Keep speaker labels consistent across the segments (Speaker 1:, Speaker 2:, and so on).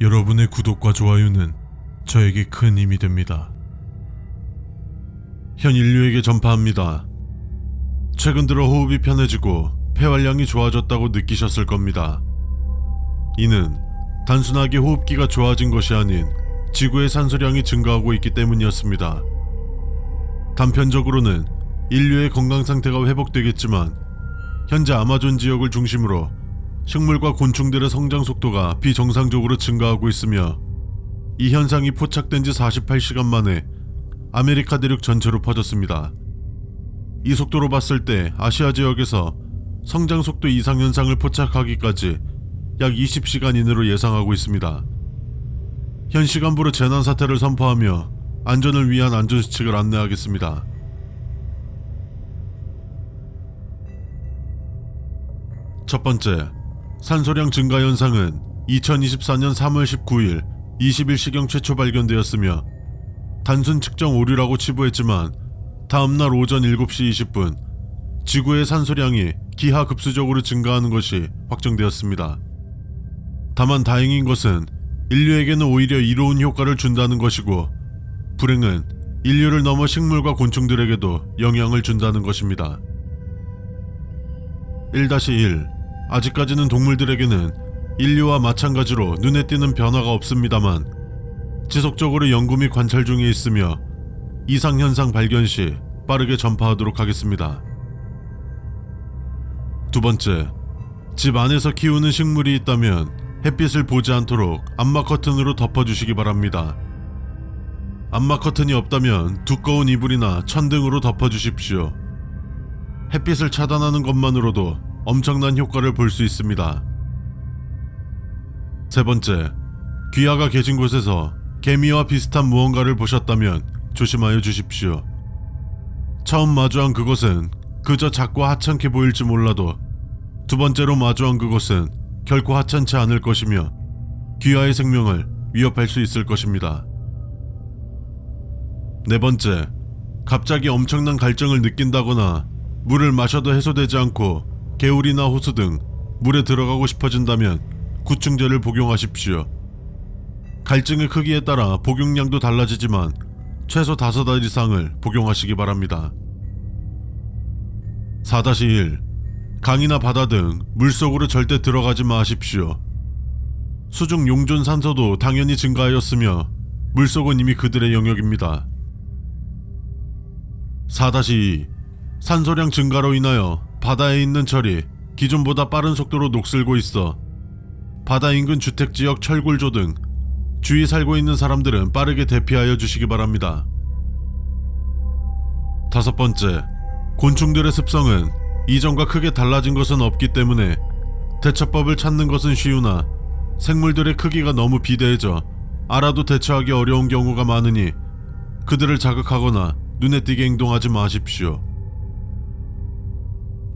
Speaker 1: 여러분의 구독과 좋아요는 저에게 큰 힘이 됩니다. 현 인류에게 전파합니다. 최근 들어 호흡이 편해지고 폐활량이 좋아졌다고 느끼셨을 겁니다. 이는 단순하게 호흡기가 좋아진 것이 아닌 지구의 산소량이 증가하고 있기 때문이었습니다. 단편적으로는 인류의 건강 상태가 회복되겠지만 현재 아마존 지역을 중심으로 식물과 곤충들의 성장 속도가 비정상적으로 증가하고 있으며 이 현상이 포착된 지 48시간 만에 아메리카 대륙 전체로 퍼졌습니다. 이 속도로 봤을 때 아시아 지역에서 성장 속도 이상 현상을 포착하기까지 약 20시간 이내로 예상하고 있습니다. 현 시간부로 재난사태를 선포하며 안전을 위한 안전수칙을 안내하겠습니다. 첫 번째, 산소량 증가 현상은 2024년 3월 19일 21시경 최초 발견되었으며 단순 측정 오류라고 치부했지만 다음날 오전 7시 20분 지구의 산소량이 기하급수적으로 증가하는 것이 확정되었습니다. 다만 다행인 것은 인류에게는 오히려 이로운 효과를 준다는 것이고 불행은 인류를 넘어 식물과 곤충들에게도 영향을 준다는 것입니다. 1-1 아직까지는 동물들에게는 인류와 마찬가지로 눈에 띄는 변화가 없습니다만 지속적으로 연구 및 관찰 중에 있으며 이상 현상 발견 시 빠르게 전파하도록 하겠습니다. 두 번째, 집 안에서 키우는 식물이 있다면 햇빛을 보지 않도록 암막 커튼으로 덮어주시기 바랍니다. 암막 커튼이 없다면 두꺼운 이불이나 천 등으로 덮어주십시오. 햇빛을 차단하는 것만으로도 엄청난 효과를 볼 수 있습니다. 세 번째, 귀하가 계신 곳에서 개미와 비슷한 무언가를 보셨다면 조심하여 주십시오. 처음 마주한 그것은 그저 작고 하찮게 보일지 몰라도 두 번째로 마주한 그것은 결코 하찮지 않을 것이며 귀하의 생명을 위협할 수 있을 것입니다. 네 번째, 갑자기 엄청난 갈증을 느낀다거나 물을 마셔도 해소되지 않고 개울이나 호수 등 물에 들어가고 싶어진다면 구충제를 복용하십시오. 갈증의 크기에 따라 복용량도 달라지지만 최소 5알 이상을 복용하시기 바랍니다. 4-1 강이나 바다 등 물속으로 절대 들어가지 마십시오. 수중 용존 산소도 당연히 증가하였으며 물속은 이미 그들의 영역입니다. 4-2 산소량 증가로 인하여 바다에 있는 철이 기존보다 빠른 속도로 녹슬고 있어 바다 인근 주택지역 철굴조 등 주위 살고 있는 사람들은 빠르게 대피하여 주시기 바랍니다. 5번째, 곤충들의 습성은 이전과 크게 달라진 것은 없기 때문에 대처법을 찾는 것은 쉬우나 생물들의 크기가 너무 비대해져 알아도 대처하기 어려운 경우가 많으니 그들을 자극하거나 눈에 띄게 행동하지 마십시오.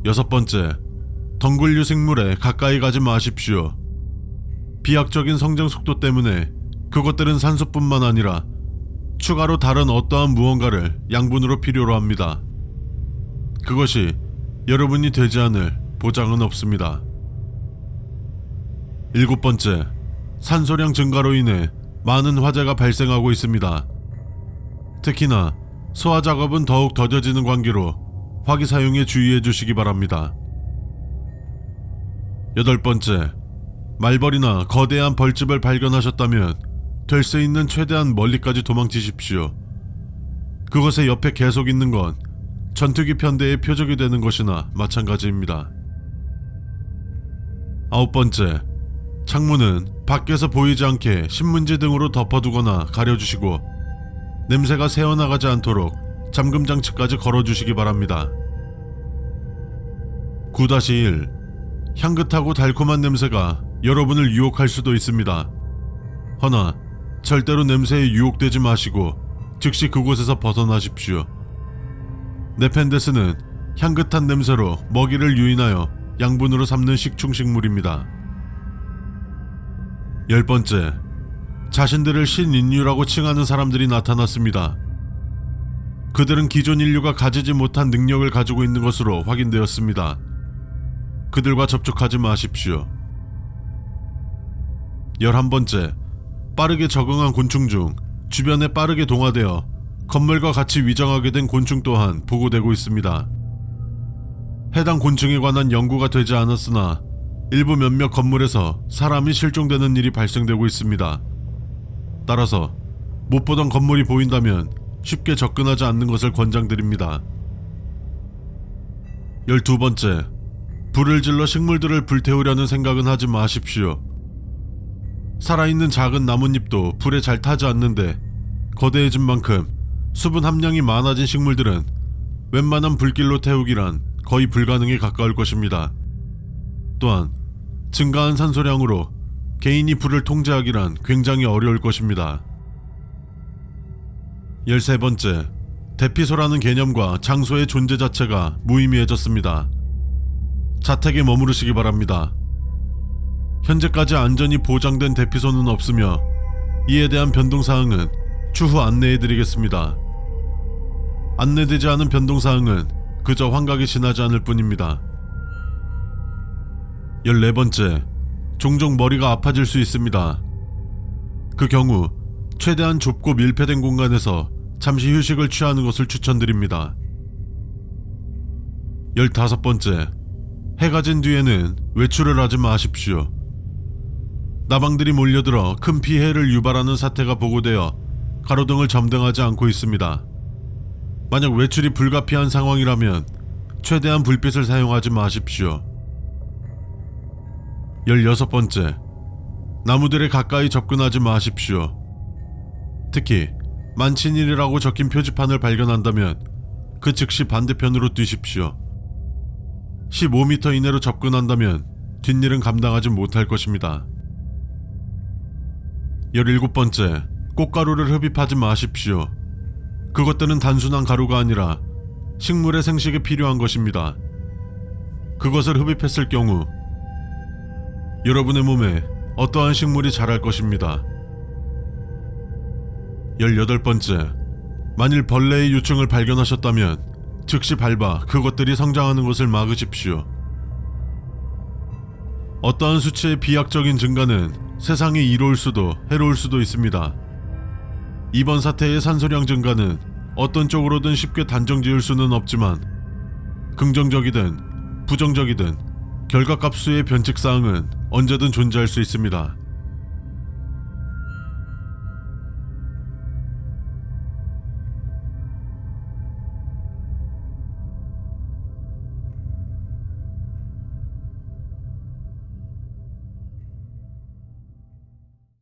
Speaker 1: 6번째, 덩굴류 생물에 가까이 가지 마십시오. 비약적인 성장 속도 때문에 그것들은 산소뿐만 아니라 추가로 다른 어떠한 무언가를 양분으로 필요로 합니다. 그것이 여러분이 되지 않을 보장은 없습니다. 7번째, 산소량 증가로 인해 많은 화재가 발생하고 있습니다. 특히나 소화 작업은 더욱 더뎌지는 관계로 화기 사용에 주의해 주시기 바랍니다. 8번째, 말벌이나 거대한 벌집을 발견하셨다면 될 수 있는 최대한 멀리까지 도망치십시오. 그것의 옆에 계속 있는 건 전투기 편대의 표적이 되는 것이나 마찬가지입니다. 9번째, 창문은 밖에서 보이지 않게 신문지 등으로 덮어두거나 가려주시고 냄새가 새어나가지 않도록 잠금 장치까지 걸어주시기 바랍니다. 9-1 향긋하고 달콤한 냄새가 여러분을 유혹할 수도 있습니다. 허나 절대로 냄새에 유혹되지 마시고 즉시 그곳에서 벗어나십시오. 네펜데스는 향긋한 냄새로 먹이를 유인하여 양분으로 삼는 식충식물입니다. 10번째, 자신들을 신인류라고 칭하는 사람들이 나타났습니다. 그들은 기존 인류가 가지지 못한 능력을 가지고 있는 것으로 확인되었습니다. 그들과 접촉하지 마십시오. 11번째, 빠르게 적응한 곤충 중 주변에 빠르게 동화되어 건물과 같이 위장하게 된 곤충 또한 보고되고 있습니다. 해당 곤충에 관한 연구가 되지 않았으나 일부 몇몇 건물에서 사람이 실종되는 일이 발생되고 있습니다. 따라서 못 보던 건물이 보인다면 쉽게 접근하지 않는 것을 권장드립니다. 12번째, 불을 질러 식물들을 불태우려는 생각은 하지 마십시오. 살아있는 작은 나뭇잎도 불에 잘 타지 않는데 거대해진 만큼 수분 함량이 많아진 식물들은 웬만한 불길로 태우기란 거의 불가능에 가까울 것입니다. 또한 증가한 산소량으로 개인이 불을 통제하기란 굉장히 어려울 것입니다. 13번째, 대피소라는 개념과 장소의 존재 자체가 무의미해졌습니다. 자택에 머무르시기 바랍니다. 현재까지 안전이 보장된 대피소는 없으며 이에 대한 변동사항은 추후 안내해드리겠습니다. 안내되지 않은 변동사항은 그저 환각이 지나지 않을 뿐입니다. 14번째, 종종 머리가 아파질 수 있습니다. 그 경우 최대한 좁고 밀폐된 공간에서 잠시 휴식을 취하는 것을 추천드립니다. 15번째, 해가 진 뒤에는 외출을 하지 마십시오. 나방들이 몰려들어 큰 피해를 유발하는 사태가 보고되어 가로등을 점등하지 않고 있습니다. 만약 외출이 불가피한 상황이라면 최대한 불빛을 사용하지 마십시오. 16번째, 나무들에 가까이 접근하지 마십시오. 특히 만친일이라고 적힌 표지판을 발견한다면 그 즉시 반대편으로 뛰십시오. 15m 이내로 접근한다면 뒷일은 감당하지 못할 것입니다. 17번째, 꽃가루를 흡입하지 마십시오. 그것들은 단순한 가루가 아니라 식물의 생식에 필요한 것입니다. 그것을 흡입했을 경우 여러분의 몸에 어떠한 식물이 자랄 것입니다. 18번째, 만일 벌레의 유충을 발견하셨다면 즉시 밟아 그것들이 성장하는 것을 막으십시오. 어떠한 수치의 비약적인 증가는 세상에 이로울 수도 해로울 수도 있습니다. 이번 사태의 산소량 증가는 어떤 쪽으로든 쉽게 단정 지을 수는 없지만 긍정적이든 부정적이든 결과값 수의 변칙사항은 언제든 존재할 수 있습니다.